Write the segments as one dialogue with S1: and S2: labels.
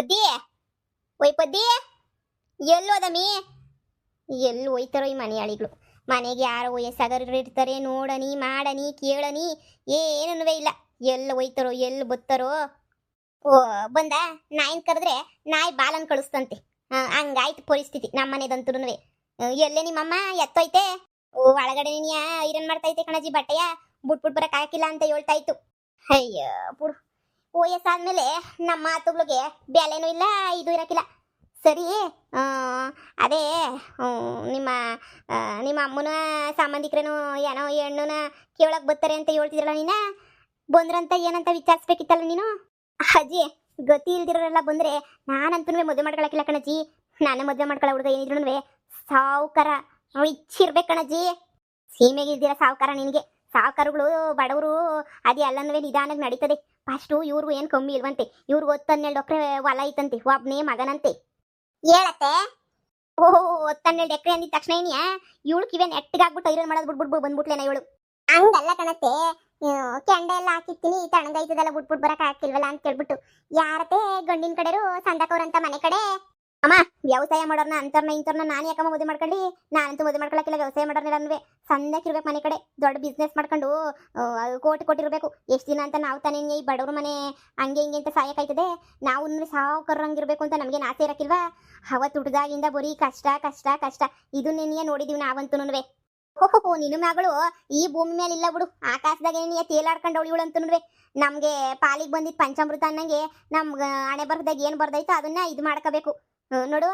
S1: ಪದ್ದಿ ಒಯ್ ಪದ್ದಿ ಎಲ್ಲೋದಮಿ ಎಲ್ಲಿ ಹೋಯ್ತಾರೋ ಈ ಮನೆಯಾಳಿಗಳು. ಮನೆಗೆ ಯಾರೋ ವಯಸ್ಸಾಗರು ಇರ್ತಾರೆ, ನೋಡನಿ ಮಾಡನಿ ಕೇಳನಿ ಏನನ್ನುವೇ ಇಲ್ಲ. ಎಲ್ಲಿ ಹೋಯ್ತಾರೋ ಎಲ್ಲಿ ಬತ್ತಾರೋ. ಓ ಬಂದ ನಾಯಿನ್ ಕರೆದ್ರೆ ನಾಯಿ ಬಾಲನ್ ಕಳಿಸ್ತಂತೆ. ಹಂಗಾಯ್ತು ಪರಿಸ್ಥಿತಿ ನಮ್ಮ ಮನೆದಂತೂ. ಎಲ್ಲೇ ನಿಮ್ಮಮ್ಮ ಎತ್ತೋಯ್ತೆ? ಓ ಒಳಗಡೆ ನೀ ಐರನ್ ಮಾಡ್ತೈತೆ ಕಣಜಿ ಬಟ್ಟೆಯ, ಬಿಟ್ಬಿಟ್ ಬರಕ್ ಹಾಕಿಲ್ಲ ಅಂತ ಹೇಳ್ತಾ ಇತ್ತು. ಅಯ್ಯ ಬಿಡು, ವಯಸ್ಸಾದ್ಮೇಲೆ ನಮ್ಮ ಮಾತುಗಳಿಗೆ ಬೆಲೆನೂ ಇಲ್ಲ, ಇದು ಇರಕ್ಕಿಲ್ಲ. ಸರಿ, ಅದೇ ನಿಮ್ಮ ನಿಮ್ಮ ಅಮ್ಮನ ಸಂಬಂಧಿಕರೇನು ಏನೋ ಹೆಣ್ಣುನ ಕೇಳಕ್ ಬರ್ತಾರೆ ಅಂತ ಹೇಳ್ತಿದ್ರಲ್ಲ, ನೀನ ಬಂದ್ರಂತ ಏನಂತ ವಿಚಾರಿಸ್ಬೇಕಿತ್ತಲ್ಲ ನೀನು. ಅಜ್ಜಿ ಗತಿ ಇಲ್ದಿರೋರೆಲ್ಲ ಬಂದ್ರೆ ನಾನಂತೂ ಮದುವೆ ಮಾಡ್ಕೊಳಕಿಲ್ಲ ಕಣಜ್ಜಿ. ನಾನೇ ಮದುವೆ ಮಾಡ್ಕೊಳ್ಳೋ ಹುಡುಗ ಏನಿದ್ರು ಸಾವುಕಾರ ಇಚ್ಚಿರ್ಬೇಕು ಕಣಜ್ಜಿ. ಸೀಮೆಗೆ ಇಲ್ದಿರ ಸಾವುಕಾರ ನಿನಗೆ. ಸಾವುಕಾರಗಳು ಬಡವರು ಅದೇ ಎಲ್ಲನೂ ನಿಧಾನಕ್ಕೆ ನಡೀತದೆ. ಫಸ್ಟು ಇವ್ರಿಗೂ ಏನು ಕಮ್ಮಿ ಇಲ್ವಂತೆ. ಇವ್ರಿಗೆ 10-12 ಎಕರೆ ಹೊಲ ಐತಂತೆ, ಒಬ್ಬನೇ ಮಗನಂತೆ. ಹೇಳತ್ತೆ ಓಹೋ 10-12 ಎಕರೆ ಅಂದಿದ ತಕ್ಷಣ ಏನಿಯಾ ಇವಳು ಕಿವೆ ನೆಟ್ಟಗಾಗ್ಬಿಟ್ಟು ಐರನ್ ಮಾಡೋದು ಬಿಟ್ಬಿಟ್ಟು ಬಂದ್ಬಿಟ್ಲೇನ ಇವಳು. ಹಂಗಲ್ಲ ಕಣತ್ತೆ, ಕೆಂಡ ಎಲ್ಲ ಹಾಕಿರ್ತೀನಿ ತಣ್ಣಗೈತದೆಲ್ಲ ಬಿಟ್ಬಿಟ್ಟು ಬರಕ್ ಹಾಕಿಲ್ವಲ್ಲ ಅಂತ ಕೇಳ್ಬಿಟ್ಟು ಯಾರತ್ತೆ ಗಂಡಿನ ಕಡೆರು ಸಂದಕವ್ರಂತ ಮನೆ ಕಡೆ. ಅಮ್ಮ ವ್ಯವಸಾಯ ಮಾಡೋರ್ನ ಅಂತರ್ನ ಇಂತರ್ನ ನಾನು ಯಾಕಮ್ಮ ಮದುವೆ ಮಾಡ್ಕೊಳ್ಳಿ? ನಾನಂತೂ ಮದುವೆ ಮಾಡ್ಕೊಳಕ್ಕಿಲ್ಲ. ವ್ಯವಸಾಯ ಮಾಡೋರ್ನೆಲ್ಲ ಸಂದಕ್ಕಿರ್ಬೇಕು ಮನೆ ಕಡೆ, ದೊಡ್ಡ ಬಿಸ್ನೆಸ್ ಮಾಡ್ಕೊಂಡು ಕೋಟಿ ಕೊಟ್ಟಿರ್ಬೇಕು. ಎಷ್ಟು ದಿನ ಅಂತ ನಾವು ತಾನೇ ಈ ಬಡವ್ರ ಮನೆ ಹಂಗೆ ಹಿಂಗೆ ಅಂತ ಸಾಯಕಾಯ್ತದೆ. ನಾವು ಸಾವುಕರಂಗಿರ್ಬೇಕು ಅಂತ ನಮಗೆ ಆಸೆ ಇರಕ್ಕಿಲ್ವಾ? ಅವತ್ತು ಹುಟ್ಟಿದಾಗಿಂದ ಬರೀ ಕಷ್ಟ ಕಷ್ಟ ಕಷ್ಟ ಇದನ್ನೇನಿಯ ನೋಡಿದೀವಿ ನಾವಂತೂ. ಓಹೋ ನಿನ್ನ ಮಗಳು ಈ ಭೂಮಿ ಮೇಲೆ ಇಲ್ಲ ಬಿಡು, ಆಕಾಶದಾಗ ಏನಿಯ ತೇಲಾಡ್ಕೊಂಡು ಅವಳಿಗಳು ಅಂತೂ. ನಮ್ಗೆ ಪಾಲಿಗೆ ಬಂದಿದ್ದು ಪಂಚಾಮೃತ ಅನ್ನಂಗೆ ನಮ್ಗೆ ಹಣೆ ಬರ್ದಾಗ ಏನು ಬರ್ದೈತೋ ಅದನ್ನ ಇದು ಮಾಡ್ಕೋಬೇಕು ನೋಡು.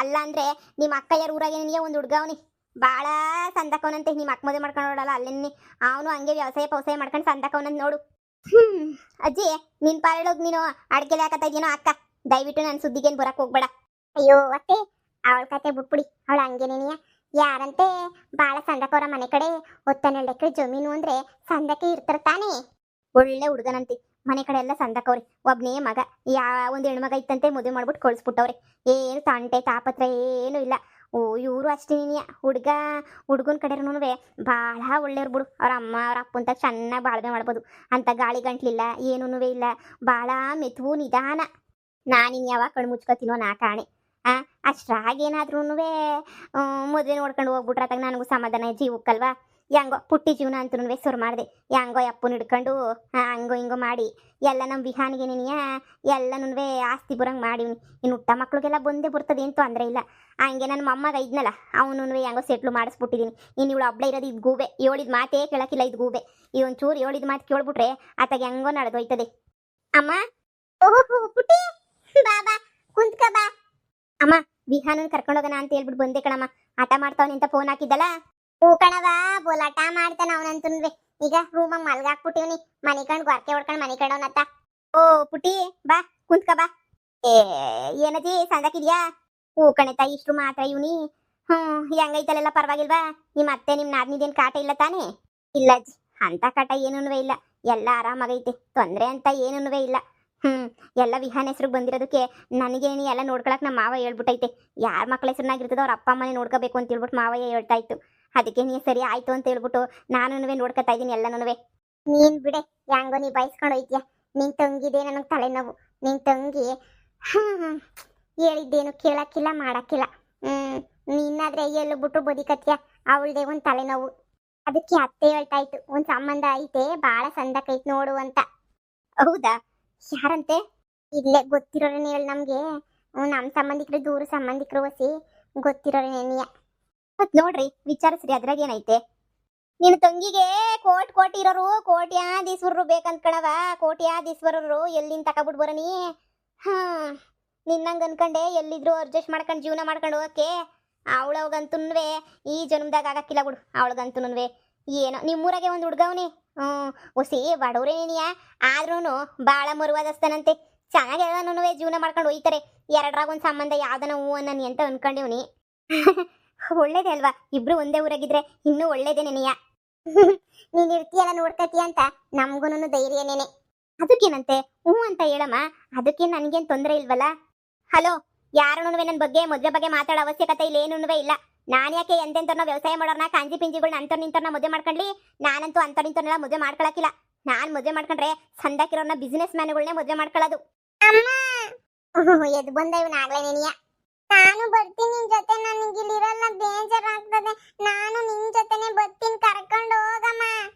S1: ಅಲ್ಲ ಅಂದ್ರೆ ನಿಮ್ಮ ಅಕ್ಕ ಯಾರ ಊರಾಗೇನಿಯ ಒಂದು ಹುಡ್ಗವನಿ ಭಾಳ ಸಂದಕವನಂತೆ. ನಿಮ್ಮ ಅಕ್ಕ ಮದುವೆ ಮಾಡ್ಕೊಂಡು ನೋಡಲ್ಲ ಅಲ್ಲೇನಿ ಅವನು ಹಂಗೆ ವ್ಯವಸಾಯ ಮಾಡ್ಕೊಂಡು ಸಂದಕವನಂತ ನೋಡು. ಅಜ್ಜಿ ನಿನ್ ಪಾಲೋಗ್ ನೀನು ಅಡ್ಗೆಲೆ ಹಾಕತ್ತಾ ಇದೀನೋ ಅಕ್ಕ, ದಯವಿಟ್ಟು ನನ್ನ ಸುದ್ದಿಗೇನು ಬರಕ್ ಹೋಗ್ಬೇಡ. ಅಯ್ಯೋ ಅತ್ತೆ ಅವಳ ಕತೆ ಬಿಟ್ಬಿಡಿ, ಅವಳು ಹಂಗೇನೇನಿಯ ಯಾರಂತೆ ಭಾಳ ಸಂದಕವರ ಮನೆ ಕಡೆ 10-12 ಎಕರೆ ಜಮೀನು ಅಂದ್ರೆ ಸಂದಕ್ಕೆ ಇರ್ತಾರ ತಾನೇ. ಒಳ್ಳೆ ಹುಡುಗನಂತೆ, ಮನೆ ಕಡೆ ಎಲ್ಲ ಸಂದಕವ್ರಿ, ಒಬ್ನೇ ಮಗ. ಒಂದು ಹೆಣ್ಮಗ ಇತ್ತಂತೆ, ಮದುವೆ ಮಾಡ್ಬಿಟ್ಟು ಕಳಿಸ್ಬಿಟ್ಟವ್ರೆ. ಏನು ತಂಟೆ ತಾಪತ್ರ ಏನೂ ಇಲ್ಲ. ಓ ಇವರು ಅಷ್ಟೇನಿಯ ಹುಡುಗನ ಕಡೆನೂ ಭಾಳ ಒಳ್ಳೆಯವ್ರು ಬಿಡು. ಅವ್ರ ಅಮ್ಮ ಅವ್ರ ಅಪ್ಪಂತ ಚೆನ್ನಾಗಿ ಬಾಳ್ವೆ ಮಾಡ್ಬೋದು. ಅಂತ ಗಾಳಿ ಗಂಟ್ಲಿಲ್ಲ ಏನೂ ಇಲ್ಲ, ಭಾಳ ಮೆತುವು ನಿಧಾನ. ನಾನಿನ್ ಯಾವಾಗ ಕಣ್ಣು ಮುಚ್ಕೋತೀನೋ ನಾ ಕಾಣೆ. ಅಷ್ಟ್ರಾಗೇನಾದ್ರೂ ಮದುವೆ ನೋಡ್ಕೊಂಡು ಹೋಗ್ಬಿಟ್ರೆ ಅತ್ತಾಗ ನನಗೂ ಸಮಾಧಾನ ಜೀವಕ್ಕಲ್ವಾ. ಹೆಂಗೋ ಪುಟ್ಟಿ ಜೀವನ ಅಂತೂ ಸುರು ಮಾಡಿದೆ. ಹೆಂಗೋ ಅಪ್ಪನ ಹಿಡ್ಕೊಂಡು ಹಂಗೋ ಹಿಂಗೋ ಮಾಡಿ ಎಲ್ಲ ನಮ್ಮ ವಿಹಾನಿಗೆ ನೀನಿಯ ಎಲ್ಲನೂ ಆಸ್ತಿ ಬರಂಗೆ ಮಾಡಿವ್ನಿ. ಇನ್ನು ಹುಟ್ಟ ಮಕ್ಳಿಗೆಲ್ಲ ಬಂದೇ ಬರ್ತದೆ ಏನು ತೊಂದರೆ ಇಲ್ಲ. ಹಂಗೆ ನನ್ನ ಮೊಮ್ಮಗ ಇದ್ನಲ್ಲ ಅವನು ಹೆಂಗೋ ಸೆಟ್ಲು ಮಾಡಿಸ್ಬಿಟ್ಟಿದ್ದೀನಿ. ಇನ್ನು ಇವಳು ಹಬ್ಬಳ ಇರೋದು ಇದು ಗೂಬೆ, ಹೇಳಿದ ಮಾತೇ ಕೇಳಕ್ಕಿಲ್ಲ ಇದು ಗೂಬೆ. ಈ ಒಂಚೂರು ಹೇಳಿದ ಮಾತು ಕೇಳ್ಬಿಟ್ರೆ ಆತಾಗ ಹೆಂಗೋ ನಡೆದೋಯ್ತದೆ. ಅಮ್ಮ ಓಹೋ ಪುಟ್ಟಿ ಬಾಬಾ ಕುಂತ್ಕ ಬಾ. ಅಮ್ಮ ವಿಹಾನನ್ ಕರ್ಕೊಂಡೋಗೋಣ ಅಂತ ಹೇಳ್ಬಿಟ್ಟು ಬಂದೆ ಕಣಮ್ಮ. ಆಟ ಮಾಡ್ತಾವನಿ ಅಂತ ಫೋನ್ ಹಾಕಿದ್ದಲ್ಲ. ಹೂ ಕಣವ ಬೋಲಾಟ ಮಾಡ್ತಾನ ಅವನಂತೂ. ಈಗ ರೂಮಾಗ ಮಲ್ಗಾಕ್ಬಿಟ್ಟಿವ್ನಿ, ಮನೆ ಕಂಡು ಗೊರಕೆ ಹೊಡ್ಕೊಂಡು ಮನೆ ಕಂಡವನತ್ತ. ಓ ಪುಟ್ಟಿ ಬಾ ಕುಂತ್ಕ ಬಾ. ಏನಜ್ಜಿ ಸಂದಕಿದ್ಯಾ? ಹೂ ಕಣೆತ ಇಷ್ಟು ಮಾತ್ರ ಇವ್ನಿ. ಹೆಂಗೈತಲ್ಲೆಲ್ಲ ಪರವಾಗಿಲ್ವಾ? ನಿಮ್ಮ ಅತ್ತೆ ನಿಮ್ಮ ನಾದ್ನಿದೇನು ಕಾಟ ಇಲ್ಲ ತಾನೇ? ಇಲ್ಲ ಅಜ್ಜಿ ಅಂತ ಕಾಟ ಏನೂ ಇಲ್ಲ, ಎಲ್ಲ ಆರಾಮಾಗೈತೆ, ತೊಂದರೆ ಅಂತ ಏನೂ ಇಲ್ಲ. ಎಲ್ಲ ವಿಹಾನ ಹೆಸ್ರಿಗೆ ಬಂದಿರೋದಕ್ಕೆ ನನಗೇನಿ ಎಲ್ಲ ನೋಡ್ಕೊಳಕ್ ನಮ್ಮ ಮಾವ ಹೇಳ್ಬಿಟ್ಟೈತೆ. ಯಾರ ಮಕ್ಳ ಹೆಸ್ರನ್ನಾಗಿರ್ತದೋ ಅವ್ರ ಅಪ್ಪ ಅಮ್ಮನೇ ನೋಡ್ಕೋಬೇಕು ಅಂತ ಹೇಳ್ಬಿಟ್ಟು ಮಾವಯ್ಯ ಹೇಳ್ತಾ ಇತ್ತು. ಅದಕ್ಕೆ ನೀ ಸರಿ ಆಯ್ತು ಅಂತ ಹೇಳ್ಬಿಟ್ಟು ನಾನು ನೋಡ್ಕೊತಾ ಇದ್ದೀನಿ ಎಲ್ಲನೂ. ನೀನ್ ಬಿಡೆ ಹೆಂಗೋ ನೀ ಬಯಸ್ಕೊಂಡು ಹೋಯ್ತೀಯ. ನಿನ್ ತಂಗಿದೆ ನನಗೆ ತಲೆನೋವು. ನಿನ್ ತಂಗಿ ಹೇಳಿದ್ದೇನು ಕೇಳಕ್ಕಿಲ್ಲ ಮಾಡಕ್ಕಿಲ್ಲ. ನೀನಾದ್ರೆ ಎಲ್ಲು ಬಿಟ್ಟು ಬದಿಕತ್ಯ, ಅವಳದೇ ಒಂದು ತಲೆನೋವು. ಅದಕ್ಕೆ ಅತ್ತೆ ಹೇಳ್ತಾ ಇತ್ತು ಒಂದು ಸಂಬಂಧ ಐತೆ ಭಾಳ ಸಂದಕೈತೆ ನೋಡು ಅಂತ. ಹೌದಾ? ಯಾರಂತೆ? ಇಲ್ಲೇ ಗೊತ್ತಿರೋರೇನು ಹೇಳಿ ನಮ್ಗೆ. ನಮ್ಮ ಸಂಬಂಧಿಕರು ದೂರ ಸಂಬಂಧಿಕರು ವಸಿ ಗೊತ್ತಿರೋರೇನಿಯ. ಮತ್ ನೋಡ್ರಿ ವಿಚಾರಿಸ್ರಿ, ಅದ್ರಾಗ ಏನೈತೆ? ನಿನ್ನ ತಂಗಿಗೆ ಕೋಟಿ ಇರೋರು ಕೋಟ್ಯಾಧೀಶ್ವರರು ಬೇಕಂತ ಕಣವ. ಕೋಟ್ಯಾಧೀಶ್ವರರು ಎಲ್ಲಿಂದ ತಕೊಬಿಟ್ಟು ಬರನಿ. ನಿನ್ನಂಗೆ ಅನ್ಕಂಡೆ ಎಲ್ಲಿದ್ರು ಅಡ್ಜಸ್ಟ್ ಮಾಡ್ಕೊಂಡು ಜೀವನ ಮಾಡ್ಕೊಂಡು ಹೋಗಕ್ಕೆ. ಅವಳಗಂತೂ ಈ ಜನ್ಮದಾಗ ಆಗಕ್ಕಿಲ್ಲ ಬಿಡು. ಅವಳಗಂತೂ ಏನೋ ನಿಮ್ಮೂರಾಗೆ ಒಂದು ಹುಡ್ಗವನಿ ಹೊಸಿ ಬಡವ್ರೇನಿಯ ಆದ್ರೂ ಭಾಳ ಮರುವಾದಸ್ತಾನಂತೆ. ಚೆನ್ನಾಗೆಲ್ಲನೂ ಜೀವನ ಮಾಡ್ಕೊಂಡು ಹೋಯ್ತಾರೆ. ಎರಡರಾಗ ಒಂದು ಸಂಬಂಧ ಯಾವ್ದನ ಹೂ ಅನ್ನಿ ಅಂತ ಅನ್ಕೊಂಡಿವ್ನಿ. ಒಳ್ಳೇದೇ ಅಲ್ವಾ? ಇಬ್ರು ಒಂದೇ ಊರಾಗಿದ್ರೆ ಇನ್ನೂ ಒಳ್ಳೇದೇ ನೆನೆಯ. ನೀನ್ ಇರ್ತೀಯಲ್ಲ ನೋಡ್ಕತೀಯ ಅಂತ ನಮ್ಗೂನು ಧೈರ್ಯನೇನೆ. ಅದಕ್ಕೇನಂತೆ? ಹ್ಞೂ ಅಂತ ಹೇಳಮ್ಮ, ಅದಕ್ಕೆ ನನಗೇನು ತೊಂದರೆ ಇಲ್ವಲ್ಲ. ಹಲೋ, ಯಾರೂ ನನ್ನ ಬಗ್ಗೆ ಮದುವೆ ಬಗ್ಗೆ ಮಾತಾಡೋ ಅವಶ್ಯಕತೆ ಇಲ್ಲ, ಏನೂ ಇಲ್ಲ. ನಾನು ಯಾಕೆ ಎಂತೆಂಥವ್ರನ್ನ ವ್ಯವಸಾಯ ಮಾಡೋರ್ನ ಕಾಂಜಿ ಪಿಂಜಿಗಳನ್ನ ಅಂತರ್ ನಿಂತವ್ರನ್ನ ಮದುವೆ ಮಾಡ್ಕೊಂಡ್ಲಿ? ನಾನಂತೂ ಅಂತರ್ ನಿಂತವ್ರನ್ನೆಲ್ಲ ಮದುವೆ ಮಾಡ್ಕೊಳಕಿಲ್ಲ. ನಾನು ಮದುವೆ ಮಾಡ್ಕೊಂಡ್ರೆ ಸಂದಾಕಿರೋರ್ನ ಬಿಸ್ನೆಸ್ ಮ್ಯಾನ್ಗಳನ್ನೇ ಮದುವೆ ಮಾಡ್ಕೊಳ್ಳೋದು. ಎದ್ ಬಂದ ಇವನ್ ಆಗ್ಲೇ ನೆನಿಯ. ನಾನು ಬರ್ತೀನಿ ನಿನ್ ಜೊತೆ, ನನಗೆ ಇಲ್ಲಿರಲ್ಲ ಬೇಜಾರಾಗ್ತದೆ. ನಾನು ನಿನ್ ಜೊತೆನೆ ಬರ್ತೀನಿ, ಕರ್ಕೊಂಡು ಹೋಗಮ್ಮ.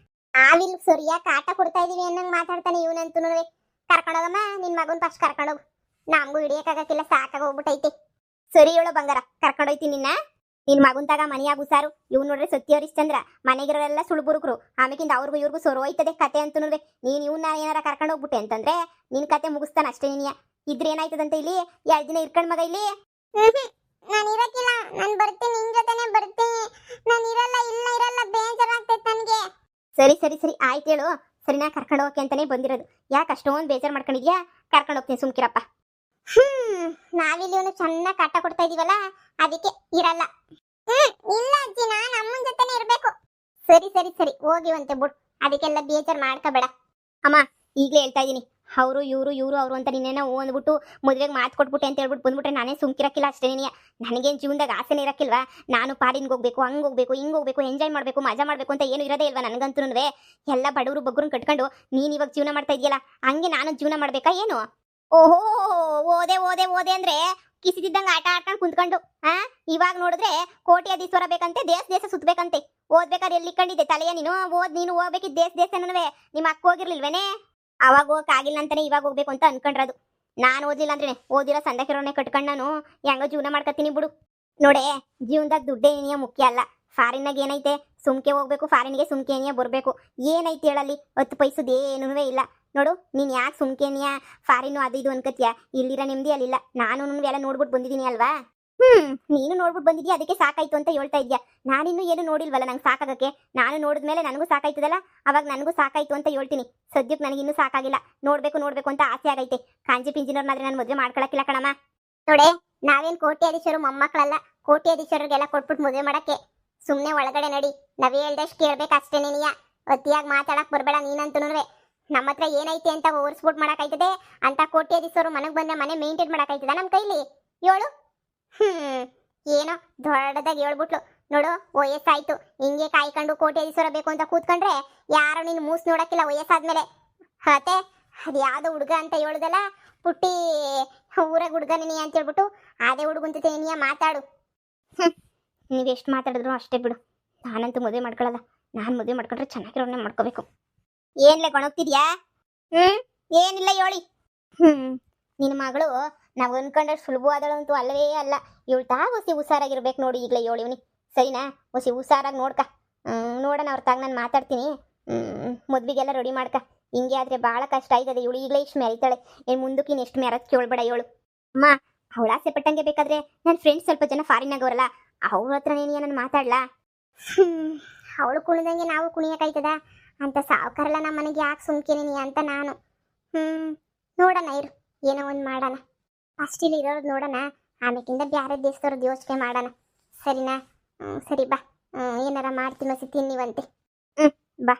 S1: ಆವಿಲ್ ಸರಿಯಾಗಿ ಕಾಟ ಕೊಡ್ತಾ ಇದೀವಿ ಅನ್ನಂಗ್ ಮಾತಾಡ್ತಾನೆ ಇವನಂತೂ. ಕರ್ಕೊಂಡೋಗಮ್ಮ, ನಿನ್ ಮಗನ್ ಫಸ್ಟ್ ಕರ್ಕೊಂಡೋಗು. ನಮಗೂ ಹಿಡಿಯಕ್ಕಾಗಕ್ಕಿಲ್ಲ, ಸಾಕಾಗ ಹೋಗ್ಬಿಟ್ಟೈತೆ. ಸರಿ ಹೇಳೋ ಬಂಗಾರ, ಕರ್ಕೊಂಡೋಯ್ತೀನಿ ನಿನ್ನ. ನಿನ್ ಮಗನ್ ತಗ ಮನೆಯಾಗ ಉಸಾರು. ಇವ್ ನೋಡ್ರೆ ಸತ್ಯ ಹರಿಶ್ಚಂದ್ರ, ಮನೆಗಿರೋರೆಲ್ಲ ಸುಳ್ಬುರುಕ್ರು. ಆಮೇಕಿಂದ ಅವ್ರಿಗೂ ಇವ್ರಿಗೂ ಸೊರೋಯ್ತದೆ ಕತೆ ಅಂತೂ. ನೀನ್ ಇವ್ನ ಏನಾರ ಕರ್ಕೊಂಡು ಹೋಗ್ಬಿಟ್ಟೆ ಅಂತಂದ್ರೆ ನಿನ್ ಕತೆ ಮುಗಿಸ್ತಾನ ಅಷ್ಟೇ ನೀನಿಯ. ಇದ್ರೆ ಏನಾಯ್ತದಂತ ಇಲ್ಲಿ 2 ದಿನ ಇರ್ಕೊಂಡ್ ಮಗ ಇಲ್ಲಿ. ನಾನು ಇರಕ್ಕಿಲ್ಲ, ನಾನು ಬರ್ತೀನಿ, ನಿನ್ ಜೊತೆನೆ ಬರ್ತೀನಿ. ನಾನು ಇರಲ್ಲ, ಇಲ್ಲ ಇರಲ್ಲ, ಬೇಜಾರಾಗ್ತೈತೆ ನನಗೆ. ಸರಿ ಸರಿ ಸರಿ ಆಯ್ತು ಹೇಳು. ಸರಿನಾ, ಕರ್ಕೊಂಡು ಹೋಗಕ್ಕೆ ಅಂತಾನೆ ಬಂದಿರೋದು. ಯಾಕೆ ಅಷ್ಟೊಂದು ಬೇಜಾರು ಮಾಡ್ಕೊಂಡಿದ್ಯಾ? ಕರ್ಕೊಂಡು ಹೋಗ್ತೀನಿ, ಸುಮ್ಕಿರಪ್ಪ. ನಾವಿಲ್ಲಿ ಅವನು ಚೆನ್ನಾಗಿ ಕಾಟ ಕೊಡ್ತಾ ಇದೀವಲ್ಲ, ಅದಕ್ಕೆ ಇರಲ್ಲ. ಇಲ್ಲ ಅಜ್ಜಿ, ನಾನು ಅಮ್ಮನ ಜೊತೆನೆ ಇರ್ಬೇಕು. ಸರಿ ಸರಿ ಸರಿ ಹೋಗಿವಂತೆ ಬಿಡು, ಅದಕ್ಕೆಲ್ಲ ಬೇಜಾರು ಮಾಡ್ಕೋಬೇಡ. ಅಮ್ಮ ಈಗಲೇ ಹೇಳ್ತಾ ಇದೀನಿ, ಅವರು ಇವರು ಅವರು ಅಂತ ನಿನ್ನೇನೋ ಅಂದ್ಬಿಟ್ಟು ಮದುವೆಗೆ ಮಾತು ಕೊಟ್ಬಿಟ್ಟೆ ಅಂತ ಹೇಳ್ಬಿಟ್ಟು ಬಂದ್ಬಿಟ್ರೆ ನಾನೇ ಸುಮ್ಕಿರಕ್ಕಿಲ್ಲ ಅಷ್ಟೇ. ನನಗೇನು ಜೀವನದಾಗ ಆಸೆನೇ ಇರಕ್ಕಿಲ್ವಾ? ನಾನು ಪಾರಿನ್ಗೆ ಹೋಗ್ಬೇಕು, ಹಂಗೆ ಹೋಗ್ಬೇಕು, ಹಿಂಗೆ ಹೋಗ್ಬೇಕು, ಎಂಜಾಯ್ ಮಾಡಬೇಕು, ಮಜಾ ಮಾಡಬೇಕು ಅಂತ ಏನು ಇರೋದೇ ಇಲ್ವಾ ನನಗಂತೂ? ಎಲ್ಲ ಬಡವರು ಬಗ್ಗರನ್ನ ಕಟ್ಕೊಂಡು ನೀನು ಇವಾಗ ಜೀವನ ಮಾಡ್ತಾ ಇದೆಯಲ್ಲ, ಹಂಗೆ ನಾನು ಜೀವನ ಮಾಡ್ಬೇಕಾ ಏನು? ಓಹೋ, ಓದೆ ಓದೆ ಓದೆ ಅಂದ್ರೆ ಕಿಸಿದಿದ್ದಂಗೆ ಆಟ ಆಡ್ಕೊಂಡು ಕುಂತ್ಕೊಂಡು ಇವಾಗ ನೋಡಿದ್ರೆ ಕೋಟ್ಯಾಧೀಶ್ವರ ಬೇಕಂತೆ, ದೇಶ ಸುತ್ತಬೇಕಂತೆ. ಓದ್ಬೇಕಾದ್ರೆ ಎಲ್ಲಿ ಕಂಡಿದ್ದೆ ತಲೆಯ ನೀನು? ನೀನು ಹೋಗ್ಬೇಕಿದ್ ದೇಶ ಅನ್ನೋವೇ ನಿಮ್ಮ ಅಕ್ಕ ಹೋಗಿರ್ಲಿಲ್ವೇನೆ? ಅವಾಗ ಹೋಗಕ್ಕಾಗಿಲ್ಲ ಅಂತಾನೆ ಇವಾಗ ಹೋಗ್ಬೇಕು ಅಂತ ಅನ್ಕೊಂಡ್ರದು. ನಾನು ಓದಿಲ್ಲ ಅಂದ್ರೆ ಓದಿರೋ ಸಂದಕಿರೋನೆ ಕಟ್ಕೊಂಡು ನಾನು ಹೆಂಗೋ ಜೀವನ ಮಾಡ್ಕೊತೀನಿ ಬಿಡು. ನೋಡೆ, ಜೀವನದಾಗ ದುಡ್ಡೇ ಏನಿಯ ಮುಖ್ಯ ಅಲ್ಲ. ಫಾರಿನಾಗ ಏನೈತೆ, ಸುಮ್ಕೆ ಹೋಗ್ಬೇಕು, ಫಾರಿನ್ಗೆ ಸುಮ್ಕೆ ಏನಿಯ ಬರಬೇಕು. ಏನೈತೆ ಹೇಳಲ್ಲಿ? 10 ಪೈಸದ ಏನೂ ಇಲ್ಲ ನೋಡು. ನೀನು ಯಾಕೆ ಸುಮ್ಕೆನಿಯ ಫಾರಿನು ಅದು ಇದು ಅನ್ಕತ್ಯ? ಇಲ್ಲಿರೋ ನೆಮ್ಮದಿ ಅಲ್ಲಿಲ್ಲ. ನಾನು ಎಲ್ಲ ನೋಡ್ಬಿಟ್ಟು ಬಂದಿದ್ದೀನಿ ಅಲ್ವಾ? ನೀನು ನೋಡ್ಬಿಟ್ಟು ಬಂದಿದ್ಯಾ, ಅದಕ್ಕೆ ಸಾಕಾಯ್ತು ಅಂತ ಹೇಳ್ತಾ ಇದ್ಯಾ. ನಾನಿನ್ನೂ ಏನು ನೋಡಿಲ್ವಲ್ಲ ನಂಗೆ ಸಾಕಾಗಕ್ಕೆ. ನಾನು ನೋಡಿದ್ಮೇಲೆ ನನಗೂ ಸಾಕಾಯ್ತದಲ್ಲ, ಅವಾಗ ನನಗೂ ಸಾಕಾಯ್ತು ಅಂತ ಹೇಳ್ತೀನಿ. ಸದ್ಯಕ್ಕೆ ನನಗಿನ್ನೂ ಸಾಕಾಗಿಲ್ಲ. ನೋಡ್ಬೇಕು ಅಂತ ಆಸೆ ಆಗೈತೆ. ಕಾಂಜಿ ಪಿಂಜಿನವ್ರನ್ನಾದ್ರೆ ನಾನು ಮದುವೆ ಮಾಡ್ಕೊಳಕ್ಕಿಲ್ಲ ಕಣಮ್ಮ. ನೋಡೆ, ನಾವೇನು ಕೋಟ್ಯಾಧೀಶರು ಮೊಮ್ಮಕ್ಕಳಲ್ಲ. ಕೋಟ್ಯಾಧೀಶರಿಗೆಲ್ಲ ಕೊಟ್ಬಿಟ್ಟು ಮದುವೆ ಮಾಡಕ್ಕೆ. ಸುಮ್ಮನೆ ಒಳಗಡೆ ನಡಿ, ನಾವೇ ಹೇಳ್ದಷ್ಟು ಕೇಳ್ಬೇಕು ಅಷ್ಟೇ. ನೀನಿಯ ಅತಿಯಾಗಿ ಮಾತಾಡಕ್ ಬರಬೇಡ ನೀನಂತೂ. ನಮ್ಮ ಹತ್ರ ಏನೈತೆ ಅಂತ ಓವರ್ಸ್ಪೋರ್ಟ್ ಮಾಡಕ್ಕಾಯ್ತದೆ ಅಂತ ಕೋಟ್ಯಾಧೀಶರು ಮನೆಗೆ ಬಂದ್ರೆ ಮನೆ ಮೇಂಟೈನ್ ಮಾಡಕ್ಕಾಯ್ತದ ನಮ್ಮ ಕೈಲಿ? ಹೇಳು. ಏನೋ ದೊಡ್ಡದಾಗಿ ಹೇಳ್ಬಿಟ್ಲು ನೋಡು. ವಯಸ್ಸಾಯ್ತು, ಹಿಂಗೆ ಕಾಯ್ಕೊಂಡು ಕೋಟ್ಯಾಧೀಶ್ವರ ಬೇಕು ಅಂತ ಕೂತ್ಕೊಂಡ್ರೆ ಯಾರು ನೀನು ಮೂಸ್ ನೋಡಕ್ಕಿಲ್ಲ ವಯಸ್ಸಾದ್ಮೇಲೆ. ಅದೇ ಅದು ಯಾವುದೋ ಹುಡುಗ ಅಂತ ಹೇಳುದಲ್ಲ, ಪುಟ್ಟಿ ಊರಾಗ ಹುಡುಗನೇ ಅಂತ ಹೇಳ್ಬಿಟ್ಟು ಅದೇ ಹುಡುಗಂತ ನೀಯ ಮಾತಾಡು. ನೀವೆಷ್ಟು ಮಾತಾಡಿದ್ರು ಅಷ್ಟೇ ಬಿಡು. ನಾನಂತೂ ಮದುವೆ ಮಾಡ್ಕೊಳ್ಳಲ್ಲ. ನಾನು ಮದುವೆ ಮಾಡ್ಕೊಂಡ್ರೆ ಚೆನ್ನಾಗಿರೋನೇ ಮಾಡ್ಕೋಬೇಕು. ಏನ್ಲೆ ಕೊಣೋಗ್ತಿದ್ಯಾ? ಏನಿಲ್ಲ ಹೇಳಿ. ನಿನ್ನ ಮಗಳು ನಾವು ಅನ್ಕೊಂಡ್ರೆ ಸುಲಭವಾದಳಂತೂ ಅಲ್ಲವೇ ಅಲ್ಲ. ಇವಳು ಹೊಸಿ ಹುಷಾರಾಗಿರ್ಬೇಕು ನೋಡಿ. ಈಗಲೇ ಹೇಳಿವ್ನಿ, ಸರಿನಾ? ಹೊಸಿ ಹುಷಾರಾಗಿ ನೋಡ್ಕ. ನೋಡೋಣ, ಅವ್ರ ತಾಗ ನಾನು ಮಾತಾಡ್ತೀನಿ. ಮದ್ವಿಗೆಲ್ಲ ರೆಡಿ ಮಾಡ್ಕ. ಹಿಂಗೆ ಆದರೆ ಭಾಳ ಕಷ್ಟ ಆಯ್ತದೆ. ಇವಳು ಈಗಲೇ ಇಷ್ಟು ಮೆರಿತಾಳೆ, ಏನು ಮುಂದಕ್ಕೆ ಎಷ್ಟು ಮೆರತ್ ಕೇಳ್ಬೇಡ ಹೇಳು. ಅಮ್ಮ, ಅವಳ ಆಸೆ ಪಟ್ಟಂಗೆ ಬೇಕಾದ್ರೆ ನನ್ನ ಫ್ರೆಂಡ್ಸ್ ಸ್ವಲ್ಪ ಜನ ಫಾರಿನಾಗವರಲ್ಲ, ಅವ್ರ ಹತ್ರ ನಾನು ಮಾತಾಡ್ಲಾ? ಅವಳು ಕುಣಿದಂಗೆ ನಾವು ಕುಣಿಯಕ್ಕಾಯ್ತದ ಅಂತ ಸಾವುಕಾರಲ್ಲ ನಮ್ಮ ಮನೆಗೆ ಯಾಕೆ ಸುಮ್ಕೇನಿ ಅಂತ ನಾನು. ನೋಡೋಣ ಇರು, ಏನೋ ಒಂದು ಮಾಡೋಣ. ಅಷ್ಟಿಲ್ಲಿ ಇರೋದು ನೋಡೋಣ, ಆಮೇಕಿಂದ ಬೇರೆ ದೇಶದವ್ರದ್ದು ಯೋಚನೆ ಮಾಡೋಣ. ಸರಿನಾ? ಸರಿ ಬಾ, ಏನಾರ ಮಾಡ್ತೀನೋ ತಿನ್ನಿವಂತೆ. ಬಾ.